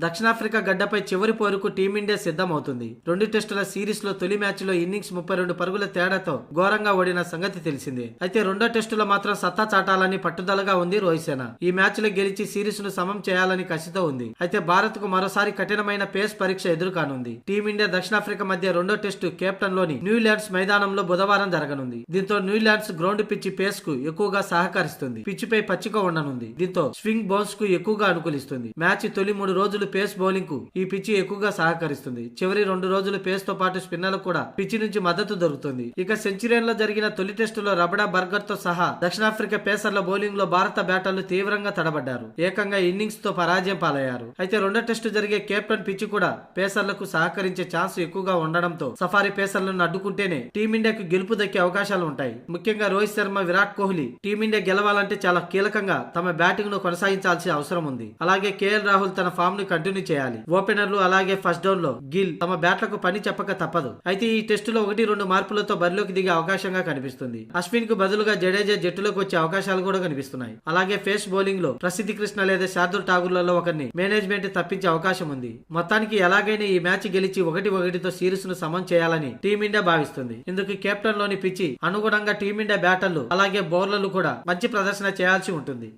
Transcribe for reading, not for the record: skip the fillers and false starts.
దక్షిణాఫ్రికా గడ్డపై చివరి పోరుకు టీమిండియా సిద్ధమవుతుంది. 2 టెస్టుల సిరీస్ లో తొలి మ్యాచ్ లో ఇన్నింగ్స్ 32 పరుగుల తేడాతో ఘోరంగా ఓడిన సంగతి తెలిసిందే. అయితే రెండో టెస్టులో మాత్రం సత్తా చాటాలని పట్టుదలగా ఉంది రోహిత్ సేన. ఈ మ్యాచ్ లో గెలిచి సిరీస్ ను సమం చేయాలని కసితో ఉంది. అయితే భారత్ కు మరోసారి కఠినమైన పేస్ పరీక్ష ఎదురుకానుంది. టీమిండియా దక్షిణాఫ్రికా మధ్య రెండో టెస్టు కేప్టన్ లోని న్యూల్యాండ్స్ మైదానంలో బుధవారం జరగనుంది. దీంతో న్యూల్యాండ్స్ గ్రౌండ్ పిచ్ పేస్ కు ఎక్కువగా సహకరిస్తుంది. పిచ్ పై పచ్చిక ఉండనుంది. దీంతో స్వింగ్ బౌన్స్ కు ఎక్కువగా అనుకూలిస్తుంది. మ్యాచ్ తొలి 3 రోజులు పేస్ బౌలింగ్ కు ఈ పిచ్ ఎక్కువగా సహకరిస్తుంది. చివరి 2 రోజులు పేస్ తో పాటు స్పిన్నర్లకు కూడా పిచ్ నుంచి మద్దతు దొరుకుతుంది. ఇక సెంచరీన్ లో జరిగిన తొలి టెస్టులో రబడా బర్గర్ తో సహా దక్షిణాఫ్రికా పేసర్ల బౌలింగ్ లో భారత బ్యాటర్లు తీవ్రంగా తడబడ్డారు. ఏకంగా ఇన్నింగ్స్ తో పరాజయం పాలయ్యారు. అయితే రెండో టెస్టు జరిగే కేప్టెన్ పిచ్ కూడా పేసర్లకు సహకరించే ఛాన్స్ ఎక్కువగా ఉండడంతో సఫారీ పేసర్లను అడ్డుకుంటేనే టీమిండియాకు గెలుపు దక్కే అవకాశాలు ఉంటాయి. ముఖ్యంగా రోహిత్ శర్మ, విరాట్ కోహ్లీ టీమిండియా గెలవాలంటే చాలా కీలకంగా తమ బ్యాటింగ్ ను కొనసాగించాల్సిన అవసరం ఉంది. అలాగే కేఎల్ రాహుల్ తన ఫామ్ ను కంటిన్యూ చేయాలి. ఓపెనర్లు అలాగే ఫస్ట్ డౌన్ లో గిల్ తమ బ్యాట్లకు పని చెప్పక తప్పదు. అయితే ఈ టెస్టులో 1-2 మార్పులతో బరిలోకి దిగే అవకాశంగా కనిపిస్తుంది. అశ్విన్ కు బదులుగా జడేజా జట్టులోకి వచ్చే అవకాశాలు కూడా కనిపిస్తున్నాయి. అలాగే ఫేస్ బౌలింగ్ లో ప్రసిద్ధి కృష్ణ లేదా శార్దుల్ ఠాగూర్లలో ఒకరిని మేనేజ్మెంట్ తప్పించే అవకాశం ఉంది. మొత్తానికి ఎలాగైనా ఈ మ్యాచ్ గెలిచి 1-1తో సిరీస్ ను సమం చేయాలని టీమిండియా భావిస్తుంది. ఇందుకు కెప్టెన్ లోని పిచ్చి అనుగుణంగా టీమిండియా బ్యాటర్లు అలాగే బౌలర్లు కూడా మంచి ప్రదర్శన చేయాల్సి ఉంటుంది.